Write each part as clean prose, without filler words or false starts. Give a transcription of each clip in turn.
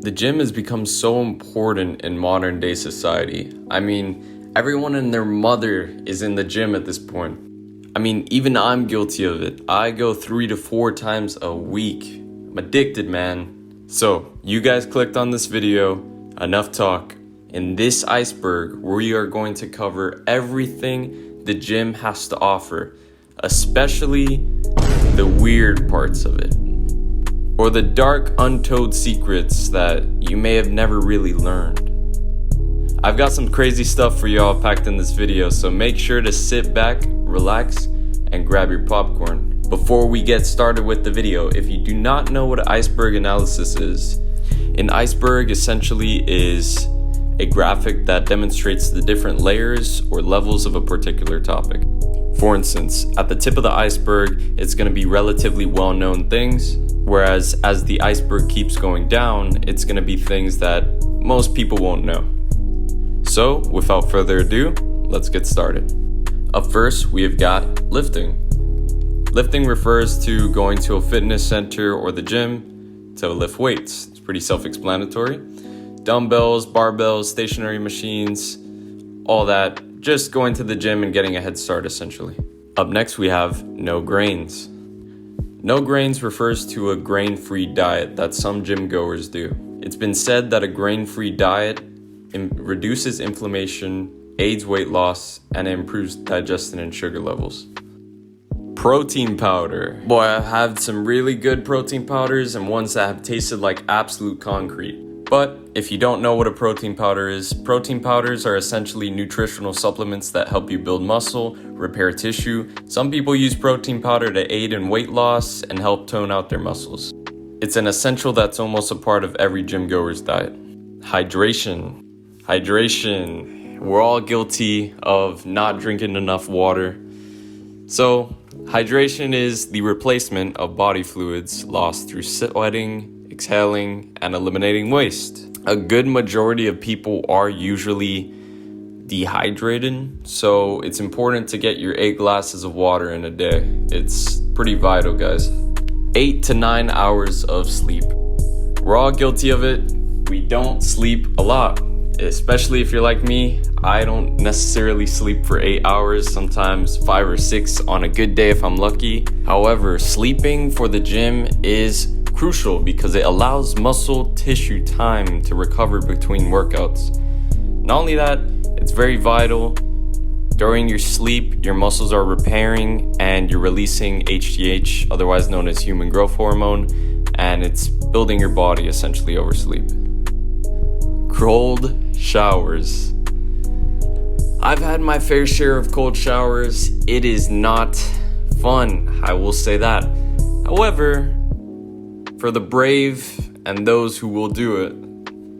The gym has become so important in modern day society. I mean, everyone and their mother is in the gym at this point. I mean, even I'm guilty of it. I go 3 to 4 times a week. I'm addicted, man. So, you guys clicked on this video, enough talk. In this iceberg, we are going to cover everything the gym has to offer, especially the weird parts of it, or the dark, untold secrets that you may have never really learned. I've got some crazy stuff for y'all packed in this video, so make sure to sit back, relax, and grab your popcorn. Before we get started with the video, if you do not know what iceberg analysis is, an iceberg essentially is a graphic that demonstrates the different layers or levels of a particular topic. For instance, at the tip of the iceberg, it's going to be relatively well-known things, whereas as the iceberg keeps going down, it's going to be things that most people won't know. So, without further ado, let's get started. Up first, we have got lifting. Lifting refers to going to a fitness center or the gym to lift weights. It's pretty self-explanatory. Dumbbells, barbells, stationary machines, all that. Just going to the gym and getting a head start, essentially. Up next, we have no grains. No grains refers to a grain-free diet that some gym goers do. It's been said that a grain-free diet reduces inflammation, aids weight loss, and improves digestion and sugar levels. Protein powder. Boy, I've had some really good protein powders and ones that have tasted like absolute concrete. But if you don't know what a protein powder is, protein powders are essentially nutritional supplements that help you build muscle, repair tissue. Some people use protein powder to aid in weight loss and help tone out their muscles. It's an essential that's almost a part of every gym goer's diet. Hydration. We're all guilty of not drinking enough water. So, hydration is the replacement of body fluids lost through sweating, exhaling, and eliminating waste. A good majority of people are usually dehydrated, so it's important to get your 8 glasses of water in a day. It's pretty vital, guys. 8 to 9 hours of sleep. We're all guilty of it. We don't sleep a lot, especially if you're like me. I don't necessarily sleep for 8 hours, sometimes 5 or 6 on a good day if I'm lucky. However, sleeping for the gym is crucial because it allows muscle tissue time to recover between workouts. Not only that, it's very vital. During your sleep, your muscles are repairing and you're releasing HGH, otherwise known as human growth hormone, and it's building your body essentially over sleep. Cold showers. I've had my fair share of cold showers. It is not fun, I will say that. However, for the brave and those who will do it,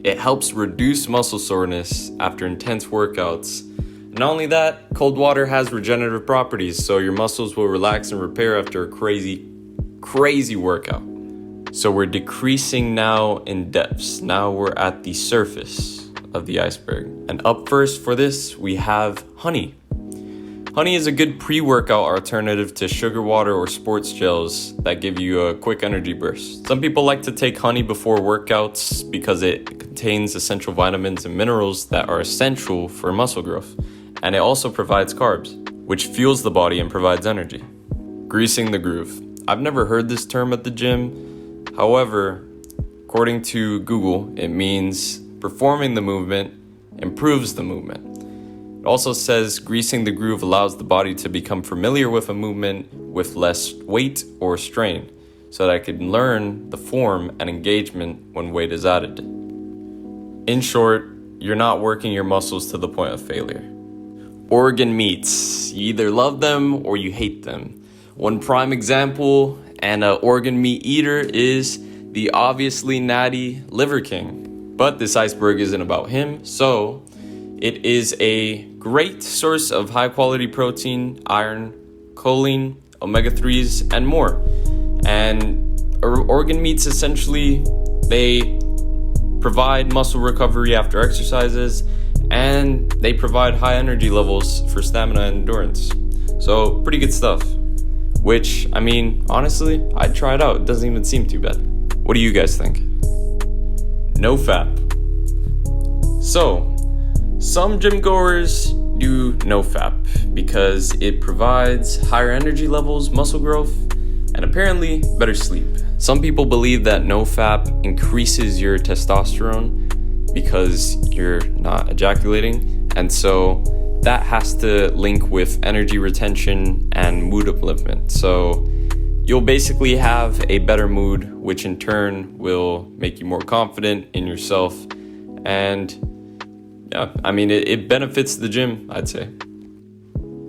it helps reduce muscle soreness after intense workouts. Not only that, cold water has regenerative properties, so your muscles will relax and repair after a crazy workout. So we're decreasing now in depths. Now we're at the surface of the iceberg. And up first for this, we have honey. Honey is a good pre-workout alternative to sugar water or sports gels that give you a quick energy burst. Some people like to take honey before workouts because it contains essential vitamins and minerals that are essential for muscle growth. And it also provides carbs, which fuels the body and provides energy. Greasing the groove. I've never heard this term at the gym. However, according to Google, it means performing the movement improves the movement. It also says greasing the groove allows the body to become familiar with a movement with less weight or strain, so that it can learn the form and engagement when weight is added. In short, you're not working your muscles to the point of failure. Organ meats. You either love them or you hate them. One prime example and an organ meat eater is the obviously natty Liver King. But this iceberg isn't about him, so it is a great source of high-quality protein, iron, choline, omega-3s, and more. And organ meats, essentially, they provide muscle recovery after exercises, and they provide high energy levels for stamina and endurance. So, pretty good stuff. Which, I mean, honestly, I'd try it out. It doesn't even seem too bad. What do you guys think? no FAP. So, some gym goers do no FAP because it provides higher energy levels, muscle growth, and apparently better sleep. Some people believe that no FAP increases your testosterone because you're not ejaculating, and so that has to link with energy retention and mood upliftment. So you'll basically have a better mood, which in turn will make you more confident in yourself. And yeah, I mean, it benefits the gym, I'd say.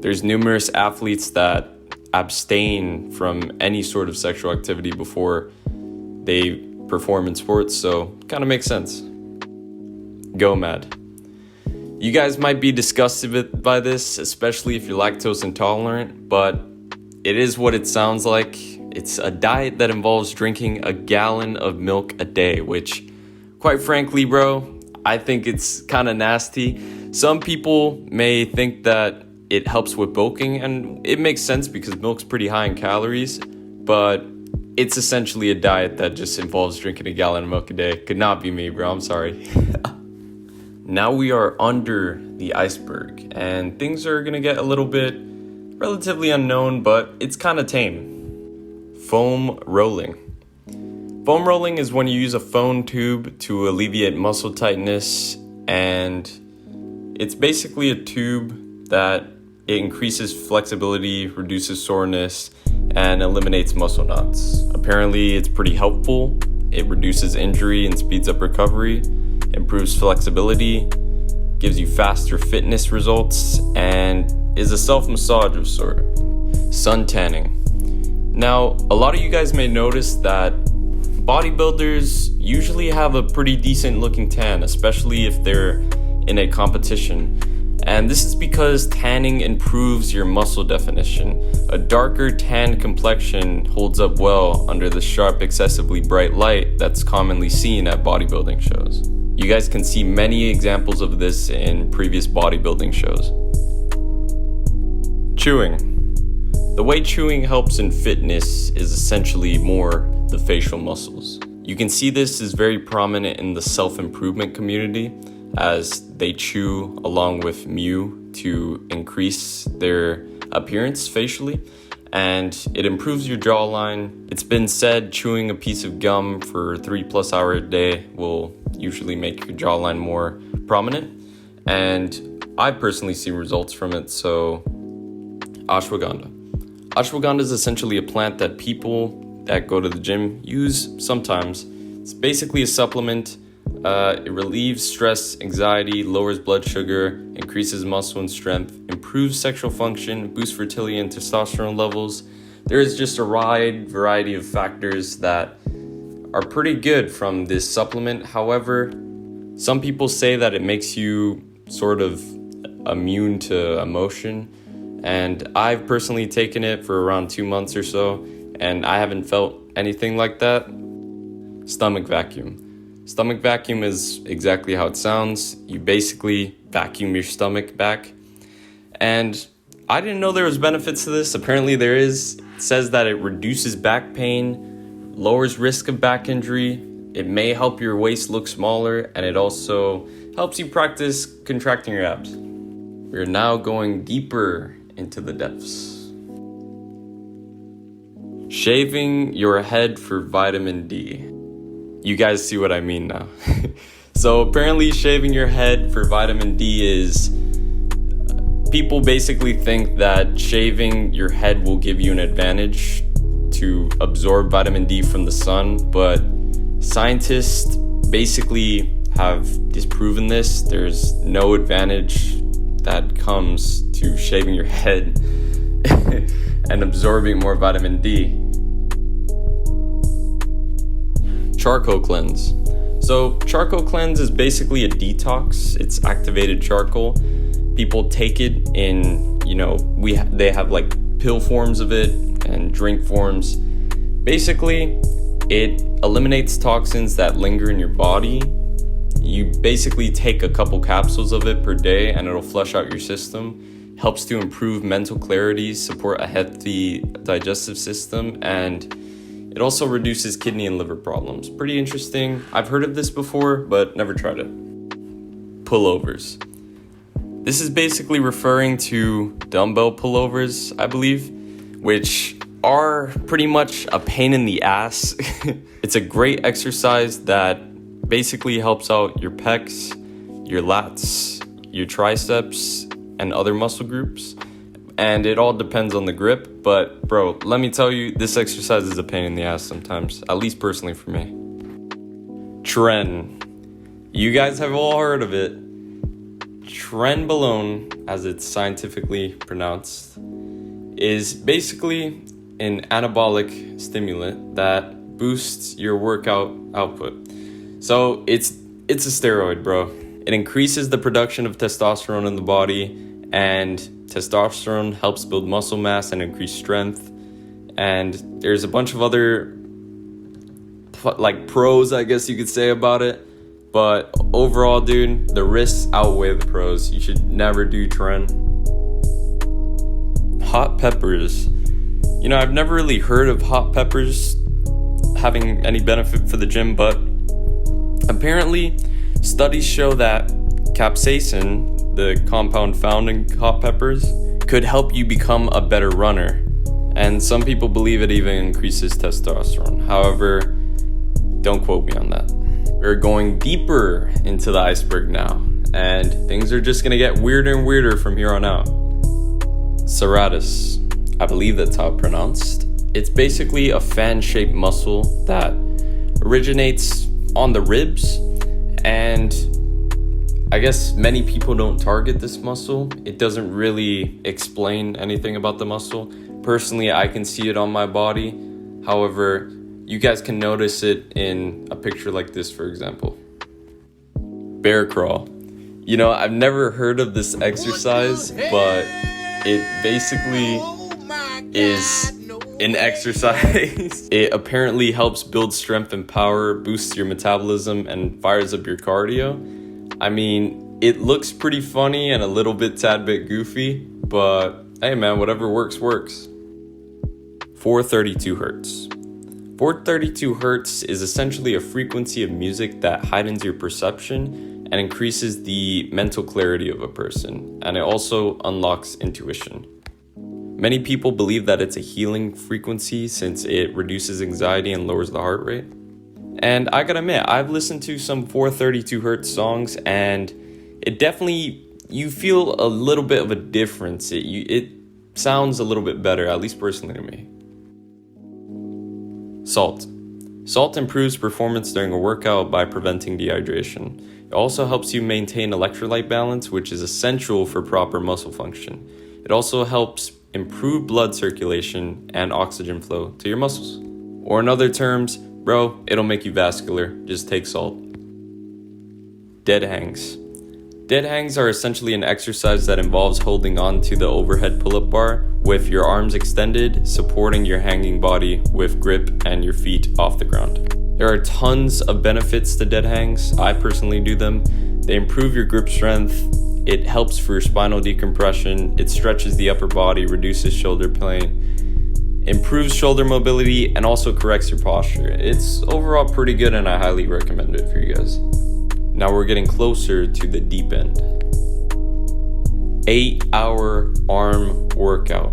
There's numerous athletes that abstain from any sort of sexual activity before they perform in sports, so kind of makes sense. Go mad. You guys might be disgusted by this, especially if you're lactose intolerant, but it is what it sounds like. It's a diet that involves drinking a gallon of milk a day, which, quite frankly, bro, I think it's kind of nasty. Some people may think that it helps with bulking, and it makes sense because milk's pretty high in calories, but it's essentially a diet that just involves drinking a gallon of milk a day. Could not be me, bro. I'm sorry. Now we are under the iceberg, and things are gonna get a little bit relatively unknown, but it's kind of tame. Foam rolling. Foam rolling is when you use a foam tube to alleviate muscle tightness, and it's basically a tube that it increases flexibility, reduces soreness, and eliminates muscle knots. Apparently, it's pretty helpful. It reduces injury and speeds up recovery, improves flexibility, gives you faster fitness results, and is a self-massage of sort. Sun tanning. Now, a lot of you guys may notice that bodybuilders usually have a pretty decent looking tan, especially if they're in a competition. And this is because tanning improves your muscle definition. A darker tan complexion holds up well under the sharp, excessively bright light that's commonly seen at bodybuilding shows. You guys can see many examples of this in previous bodybuilding shows. Chewing. The way chewing helps in fitness is essentially more the facial muscles. You can see this is very prominent in the self-improvement community as they chew along with mew to increase their appearance facially, and it improves your jawline. It's been said chewing a piece of gum for 3+ hours a day will usually make your jawline more prominent, and I personally see results from it. So ashwagandha. Ashwagandha is essentially a plant that people that go to the gym use sometimes. It's basically a supplement. It relieves stress, anxiety, lowers blood sugar, increases muscle and strength, improves sexual function, boosts fertility and testosterone levels. There is just a wide variety of factors that are pretty good from this supplement. However, some people say that it makes you sort of immune to emotion, and I've personally taken it for around 2 months or so, and I haven't felt anything like that. Stomach vacuum. Stomach vacuum is exactly how it sounds. You basically vacuum your stomach back. And I didn't know there was benefits to this. Apparently there is. It says that it reduces back pain, lowers risk of back injury. It may help your waist look smaller, and it also helps you practice contracting your abs. We're now going deeper into the depths. Shaving your head for vitamin D. You guys see what I mean now. So apparently shaving your head for vitamin D is, people basically think that shaving your head will give you an advantage to absorb vitamin D from the sun, but scientists basically have disproven this. There's no advantage that comes to shaving your head and absorbing more vitamin D. Charcoal cleanse. So charcoal cleanse is basically a detox. It's activated charcoal. People take it in, they have like pill forms of it and drink forms. Basically, it eliminates toxins that linger in your body. You basically take a couple capsules of it per day and it'll flush out your system. Helps to improve mental clarity, support a healthy digestive system, and It also reduces kidney and liver problems. Pretty interesting. I've heard of this before, but never tried it. Pullovers. This is basically referring to dumbbell pullovers, I believe, which are pretty much a pain in the ass. It's a great exercise that basically helps out your pecs, your lats, your triceps, and other muscle groups. And it all depends on the grip, but bro, let me tell you, this exercise is a pain in the ass sometimes, at least personally for me. Tren. You guys have all heard of it. Trenbolone, as it's scientifically pronounced, is basically an anabolic stimulant that boosts your workout output. So it's a steroid, bro. It increases the production of testosterone in the body, and testosterone helps build muscle mass and increase strength. And there's a bunch of other pros, I guess you could say, about it. But overall, dude, the risks outweigh the pros. You should never do tren. Hot peppers. You know, I've never really heard of hot peppers having any benefit for the gym, but apparently studies show that capsaicin, the compound found in hot peppers, could help you become a better runner. And some people believe it even increases testosterone. However, don't quote me on that. We're going deeper into the iceberg now, and things are just gonna get weirder and weirder from here on out. Serratus, I believe that's how it's pronounced. It's basically a fan-shaped muscle that originates on the ribs, and I guess many people don't target this muscle. It doesn't really explain anything about the muscle. Personally, I can see it on my body. However, you guys can notice it in a picture like this, for example. Bear crawl. You know, I've never heard of this exercise, but it basically is an exercise. It apparently helps build strength and power, boosts your metabolism, and fires up your cardio. I mean, it looks pretty funny and a little bit tad bit goofy, but hey man, whatever works, works. 432 hertz. 432 hertz is essentially a frequency of music that heightens your perception and increases the mental clarity of a person, and it also unlocks intuition. Many people believe that it's a healing frequency since it reduces anxiety and lowers the heart rate. And I gotta admit, I've listened to some 432 hertz songs, and it definitely, you feel a little bit of a difference. It sounds a little bit better, at least personally to me. Salt. Salt improves performance during a workout by preventing dehydration. It also helps you maintain electrolyte balance, which is essential for proper muscle function. It also helps improve blood circulation and oxygen flow to your muscles. Or in other terms, bro, it'll make you vascular. Just take salt. Dead hangs. Dead hangs are essentially an exercise that involves holding on to the overhead pull-up bar with your arms extended, supporting your hanging body with grip and your feet off the ground. There are tons of benefits to dead hangs. I personally do them. They improve your grip strength. It helps for your spinal decompression. It stretches the upper body, reduces shoulder pain, improves shoulder mobility, and also corrects your posture. It's overall pretty good, and I highly recommend it for you guys. Now we're getting closer to the deep end. 8-hour arm workout.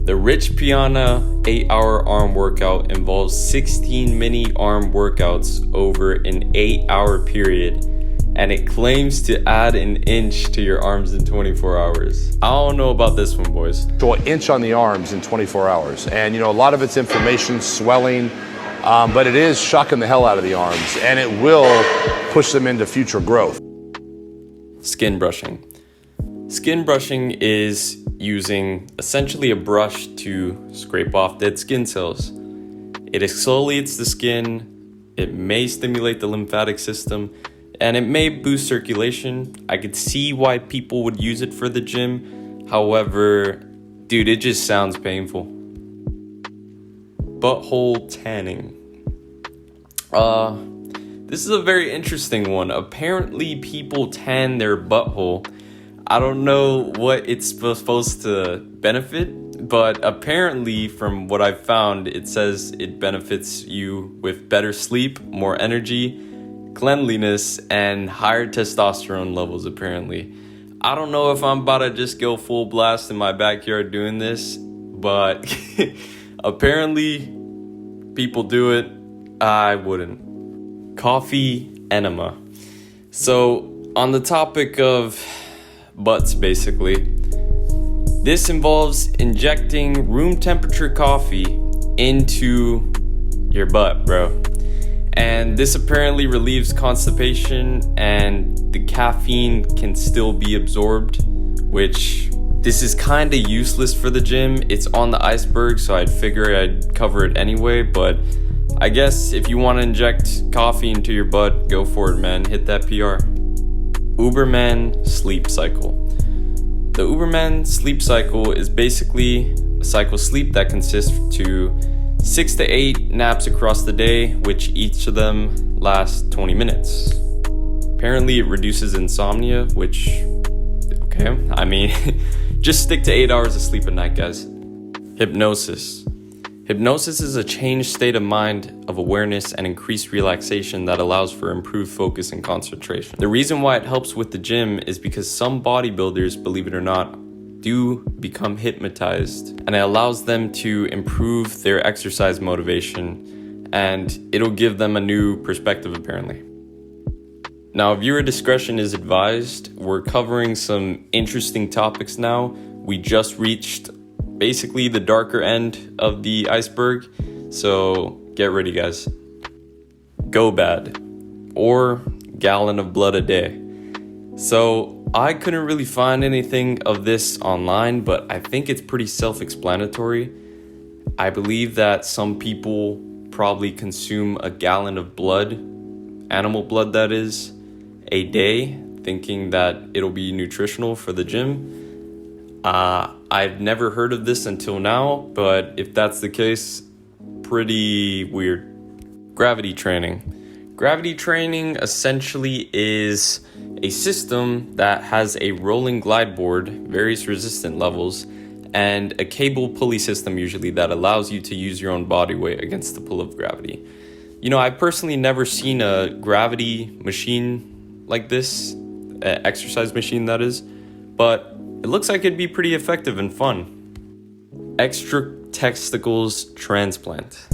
The Rich Piana 8-hour arm workout involves 16 mini arm workouts over an 8-hour period, and it claims to add an inch to your arms in 24 hours. I don't know about this one, boys. So an inch on the arms in 24 hours. And you know, a lot of it's inflammation, swelling, but it is shocking the hell out of the arms, and it will push them into future growth. Skin brushing. Skin brushing is using essentially a brush to scrape off dead skin cells. It exfoliates the skin, it may stimulate the lymphatic system, and it may boost circulation. I could see why people would use it for the gym. However, dude, it just sounds painful. Butthole tanning. This is a very interesting one. Apparently people tan their butthole. I don't know what it's supposed to benefit But apparently, from what I've found, it says it benefits you with better sleep, more energy, cleanliness, and higher testosterone levels, apparently. I don't know if I'm about to just go full blast in my backyard doing this, but apparently people do it. I wouldn't. Coffee enema. So, on the topic of butts, basically, this involves injecting room temperature coffee into your butt, bro. And this apparently relieves constipation, and the caffeine can still be absorbed, which this is kind of useless for the gym. It's on the iceberg, so I'd figure I'd cover it anyway, but I guess if you want to inject coffee into your butt, go for it, man. Hit that PR. Uberman sleep cycle. The Uberman sleep cycle is basically a cycle of sleep that consists to 6 to 8 naps across the day, which each of them lasts 20 minutes. Apparently it reduces insomnia, which, okay, I mean, just stick to 8 hours of sleep a night, guys. Hypnosis. Hypnosis is a changed state of mind of awareness and increased relaxation that allows for improved focus and concentration. The reason why it helps with the gym is because some bodybuilders, believe it or not, do become hypnotized, and it allows them to improve their exercise motivation, and it'll give them a new perspective, apparently. Now, viewer discretion is advised. We're covering some interesting topics now. We just reached basically the darker end of the iceberg, so get ready, guys. Go bad, or gallon of blood a day. So I couldn't really find anything of this online, but I think it's pretty self-explanatory. I believe that some people probably consume a gallon of blood, animal blood that is, a day, thinking that it'll be nutritional for the gym. I've never heard of this until now, but if that's the case, pretty weird. Gravity training. Gravity training essentially is a system that has a rolling glide board, various resistant levels, and a cable pulley system usually that allows you to use your own body weight against the pull of gravity. You know, I've personally never seen a gravity machine like this, an exercise machine that is, but it looks like it'd be pretty effective and fun. Extra testicles transplant.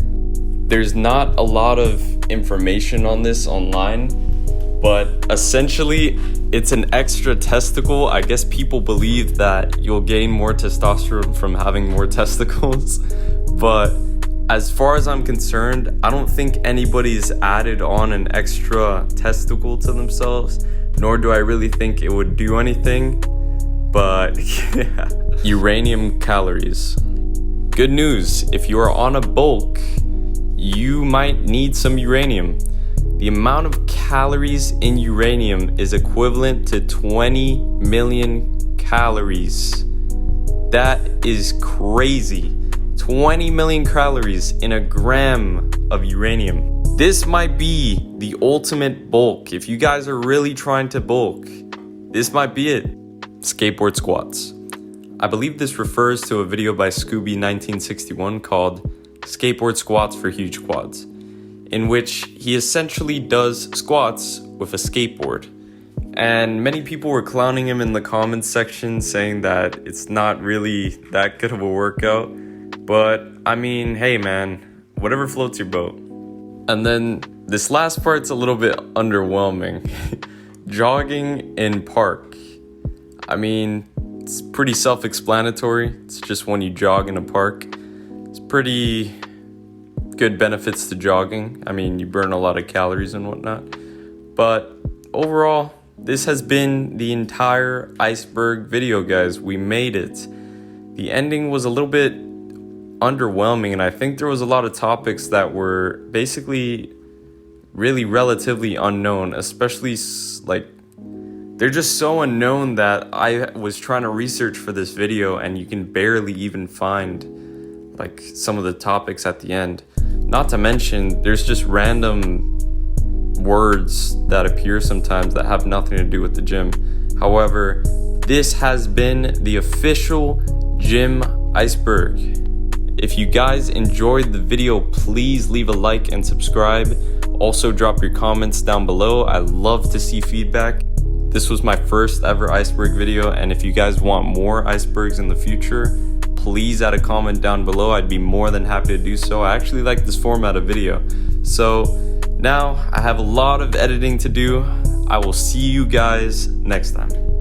There's not a lot of information on this online, but essentially it's an extra testicle. I guess people believe that you'll gain more testosterone from having more testicles, but as far as I'm concerned, I don't think anybody's added on an extra testicle to themselves, nor do I really think it would do anything. But yeah. Uranium calories. Good news, if you are on a bulk, you might need some uranium. The amount of calories in uranium is equivalent to 20 million calories. That is crazy. 20 million calories in a gram of uranium. This might be the ultimate bulk. If you guys are really trying to bulk, this might be it. Skateboard squats. I believe this refers to a video by Scooby1961 called Skateboard Squats for Huge Quads, in which he essentially does squats with a skateboard. And many people were clowning him in the comments section, saying that it's not really that good of a workout. But I mean, hey man, whatever floats your boat. And then this last part's a little bit underwhelming. Jogging in park. I mean, it's pretty self-explanatory. It's just when you jog in a park. It's pretty good benefits to jogging. I mean, you burn a lot of calories and whatnot. But overall, this has been the entire iceberg video, guys. We made it. The ending was a little bit underwhelming, and I think there was a lot of topics that were basically really relatively unknown, especially like they're just so unknown that I was trying to research for this video and you can barely even find like some of the topics at the end. Not to mention there's just random words that appear sometimes that have nothing to do with the gym. However, this has been the official Gym Iceberg. If you guys enjoyed the video, please leave a like and subscribe. Also drop your comments down below. I love to see feedback. This was my first ever iceberg video, and if you guys want more icebergs in the future, please add a comment down below. I'd be more than happy to do so. I actually like this format of video. So now I have a lot of editing to do. I will see you guys next time.